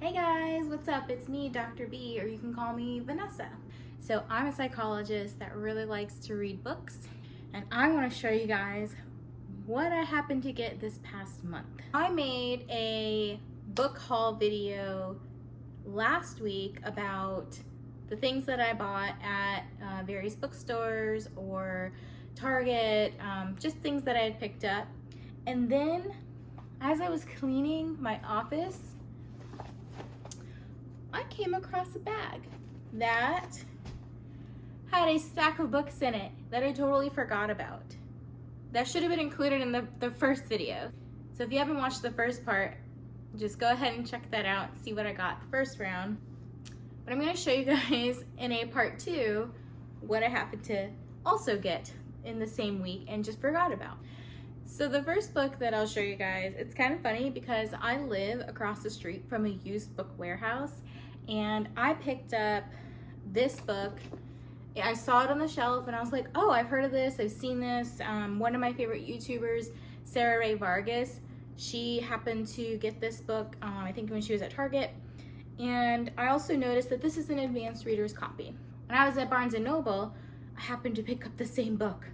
Hey guys, what's up? It's me, Dr. B, or you can call me Vanessa. So I'm a psychologist that really likes to read books, and I want to show you guys what I happened to get this past month. I made a book haul video last week about the things that I bought at various bookstores or Target, just things that I had picked up. And then as I was cleaning my office, I came across a bag that had a stack of books in it that I totally forgot about. That should have been included in the first video. So if you haven't watched the first part, just go ahead and check that out, see what I got the first round. But I'm gonna show you guys in a part 2 what I happened to also get in the same week and just forgot about. So the first book that I'll show you guys, it's kind of funny because I live across the street from a used book warehouse, and I picked up this book. I saw it on the shelf and I was like, oh, I've heard of this, I've seen this. One of my favorite YouTubers, Sarah Ray Vargas, she happened to get this book, I think when she was at Target. And I also noticed that this is an advanced reader's copy. When I was at Barnes & Noble, I happened to pick up the same book.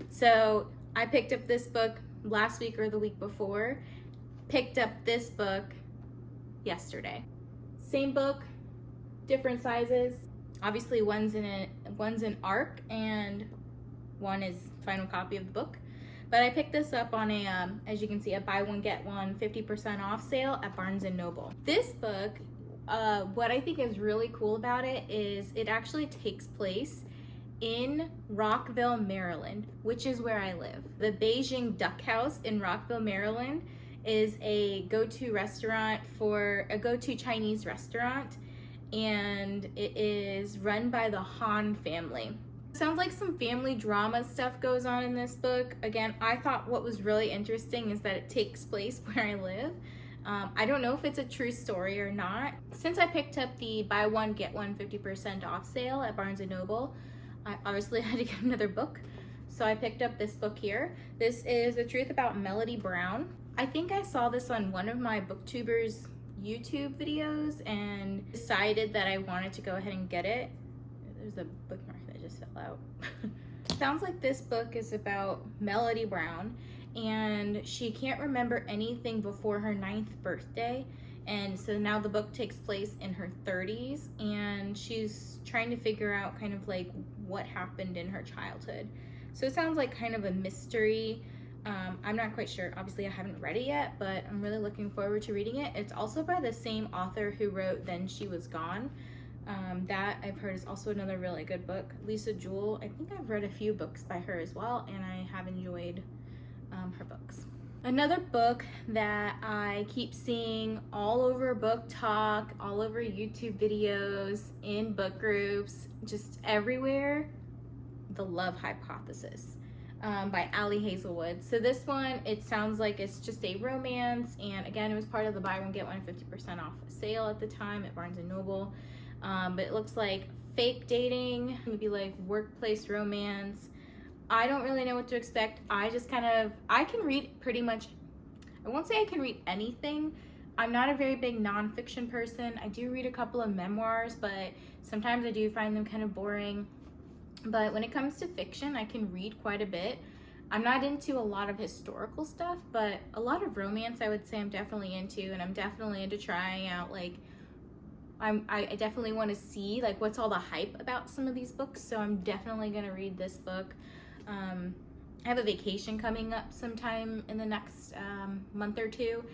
So I picked up this book last week or the week before, picked up this book yesterday. Same book, different sizes. Obviously one's in ARC and one is final copy of the book. But I picked this up on a, as you can see, a buy one get one 50% off sale at Barnes & Noble. This book, what I think is really cool about it is it actually takes place in Rockville, Maryland, which is where I live. The Beijing Duck House in Rockville, Maryland is a go-to restaurant for a go-to Chinese restaurant, and it is run by the Han family. Sounds like some family drama stuff goes on in this book. Again, I thought what was really interesting is that it takes place where I live. I don't know if it's a true story or not. Since I picked up the buy one get one 50% off sale at Barnes & Noble, I obviously had to get another book. So I picked up this book here. This is The Truth About Melody Brown. I think I saw this on one of my booktubers YouTube videos and decided that I wanted to go ahead and get it. There's a bookmark that just fell out. Sounds like this book is about Melody Brown, and she can't remember anything before her 9th birthday. And so now the book takes place in her 30s, and she's trying to figure out kind of like what happened in her childhood. So it sounds like kind of a mystery. I'm not quite sure. Obviously, I haven't read it yet, but I'm really looking forward to reading it. It's also by the same author who wrote Then She Was Gone. That I've heard is also another really good book. Lisa Jewell, I think I've read a few books by her as well, and I have enjoyed her books. Another book that I keep seeing all over Book Talk, all over YouTube videos, in book groups, just everywhere, The Love Hypothesis by Ali Hazelwood. So this one, it sounds like it's just a romance, and again, it was part of the buy one get one 50% off sale at the time at Barnes & Noble. But it looks like fake dating, maybe like workplace romance. I don't really know what to expect. I can read pretty much, I won't say I can read anything. I'm not a very big nonfiction person. I do read a couple of memoirs, but sometimes I do find them kind of boring. But when it comes to fiction, I can read quite a bit. I'm not into a lot of historical stuff, but a lot of romance I would say I'm definitely into, and I'm definitely into trying out like, I definitely want to see like what's all the hype about some of these books, so I'm definitely going to read this book. I have a vacation coming up sometime in the next month or two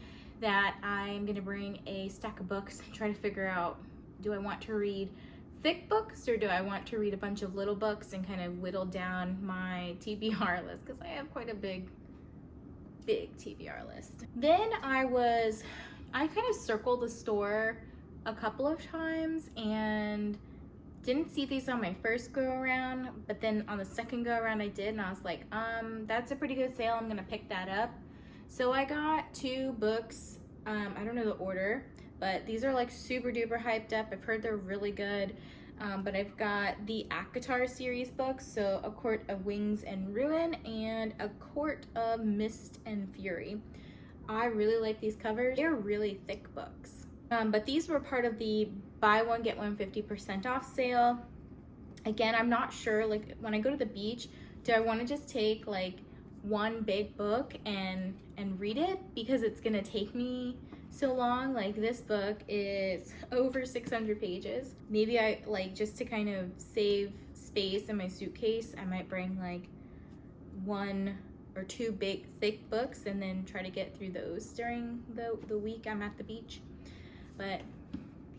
that I'm going to bring a stack of books and try to figure out, do I want to read thick books or do I want to read a bunch of little books and kind of whittle down my TBR list, because I have quite a big TBR list. Then I kind of circled the store a couple of times and didn't see these on my first go around, but then on the second go around I did, and I was like, that's a pretty good sale, I'm gonna pick that up. So I got 2 books, I don't know the order, but these are like super duper hyped up. I've heard they're really good. But I've got the ACOTAR series books, so A Court of Wings and Ruin and A Court of Mist and Fury. I really like these covers. They're really thick books. But these were part of the buy one, get one 50% off sale. Again, I'm not sure, like when I go to the beach, do I want to just take like one big book and read it because it's gonna take me so long? Like this book is over 600 pages. Maybe I like, just to kind of save space in my suitcase, I might bring like one or two big thick books and then try to get through those during the week I'm at the beach. But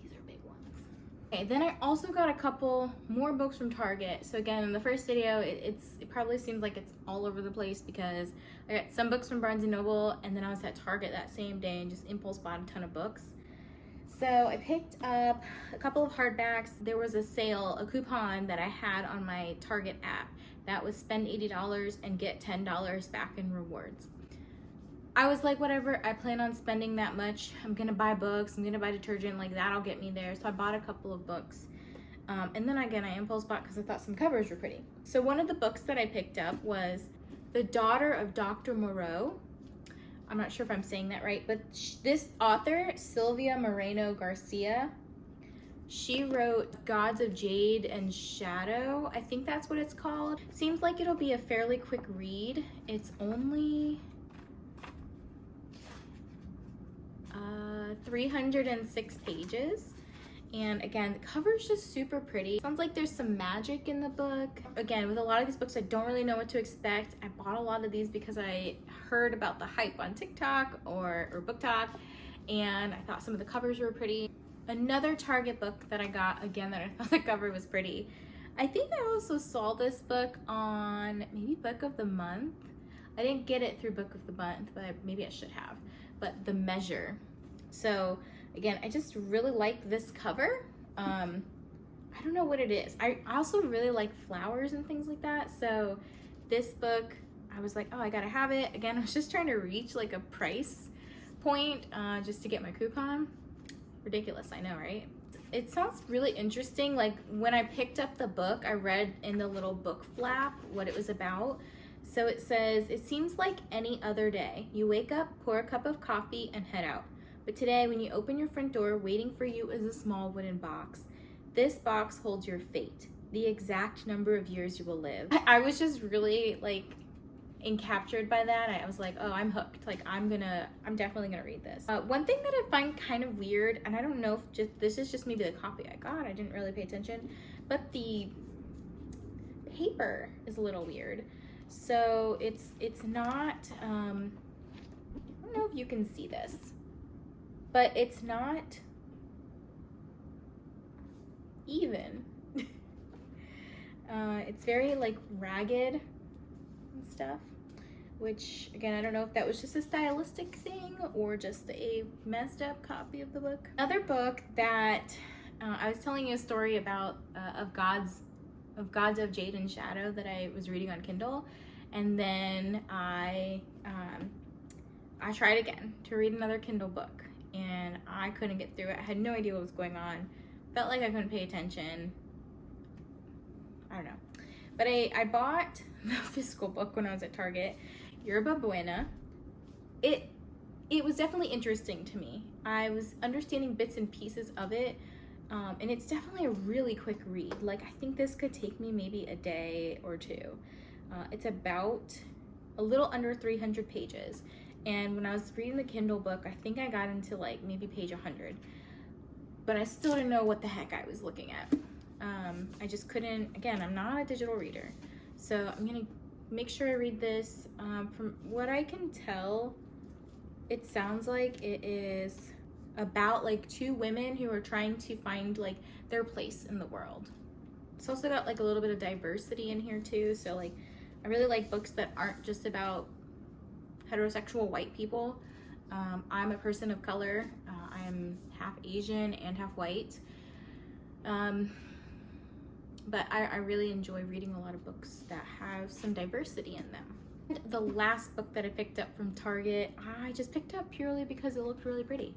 these are big ones. Okay, then I also got a couple more books from Target. So again, in the first video, it probably seems like it's all over the place because I got some books from Barnes & Noble, and then I was at Target that same day and just impulse bought a ton of books. So I picked up a couple of hardbacks. There was a sale, a coupon that I had on my Target app that was spend $80 and get $10 back in rewards. I was like, whatever, I plan on spending that much. I'm gonna buy books, I'm gonna buy detergent, like that'll get me there. So I bought a couple of books. And then again, I impulse bought because I thought some covers were pretty. So one of the books that I picked up was The Daughter of Dr. Moreau. I'm not sure if I'm saying that right, but this author, Sylvia Moreno Garcia, she wrote Gods of Jade and Shadow. I think that's what it's called. Seems like it'll be a fairly quick read. It's only 306 pages. And again, the cover's just super pretty. Sounds like there's some magic in the book. Again, with a lot of these books, I don't really know what to expect. I bought a lot of these because I heard about the hype on TikTok or BookTok, and I thought some of the covers were pretty. Another Target book that I got, again, that I thought the cover was pretty. I think I also saw this book on maybe Book of the Month. I didn't get it through Book of the Month, but maybe I should have. But The Measure. So again, I just really like this cover. I don't know what it is. I also really like flowers and things like that. So this book, I was like, oh, I gotta have it. Again, I was just trying to reach like a price point just to get my coupon. Ridiculous, I know, right? It sounds really interesting. Like when I picked up the book, I read in the little book flap what it was about. So it says, it seems like any other day. You wake up, pour a cup of coffee, and head out. But today, when you open your front door, waiting for you is a small wooden box. This box holds your fate, the exact number of years you will live. I was just really like encaptured by that. I was like, oh, I'm hooked. Like I'm definitely gonna read this. One thing that I find kind of weird, and I don't know if this is just maybe the copy I got, I didn't really pay attention, but the paper is a little weird. So it's not, I don't know if you can see this, but it's not even. It's very like ragged and stuff, which again, I don't know if that was just a stylistic thing or just a messed up copy of the book. Another book that I was telling you a story about of Gods of Jade and Shadow that I was reading on Kindle, and then I tried again to read another Kindle book, and I couldn't get through it. I had no idea what was going on. Felt like I couldn't pay attention. I don't know. But I bought the physical book when I was at Target, Yerba Buena. It was definitely interesting to me. I was understanding bits and pieces of it, and it's definitely a really quick read. Like I think this could take me maybe a day or two. It's about a little under 300 pages. And when I was reading the Kindle book, I think I got into like maybe page 100. But I still didn't know what the heck I was looking at. I just couldn't, again, I'm not a digital reader. So I'm gonna make sure I read this. From what I can tell, it sounds like it is about like two women who are trying to find like their place in the world. It's also got like a little bit of diversity in here too. So like, I really like books that aren't just about heterosexual white people. I'm a person of color. I'm half Asian and half white. But I really enjoy reading a lot of books that have some diversity in them. And the last book that I picked up from Target, I just picked up purely because it looked really pretty.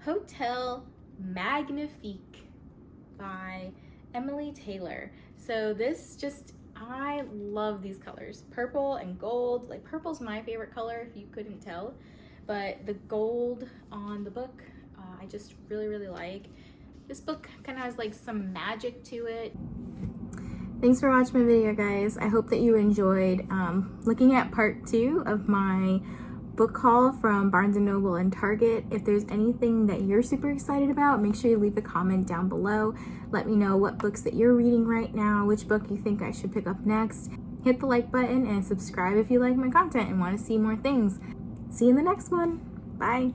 Hotel Magnifique by Emily Taylor. So this just, I love these colors. Purple and gold. Like purple's my favorite color if you couldn't tell. But the gold on the book, I just really, really like. This book kind of has like some magic to it. Thanks for watching my video, guys. I hope that you enjoyed looking at part 2 of my book haul from Barnes & Noble and Target. If there's anything that you're super excited about, make sure you leave a comment down below. Let me know what books that you're reading right now, which book you think I should pick up next. Hit the like button and subscribe if you like my content and want to see more things. See you in the next one. Bye.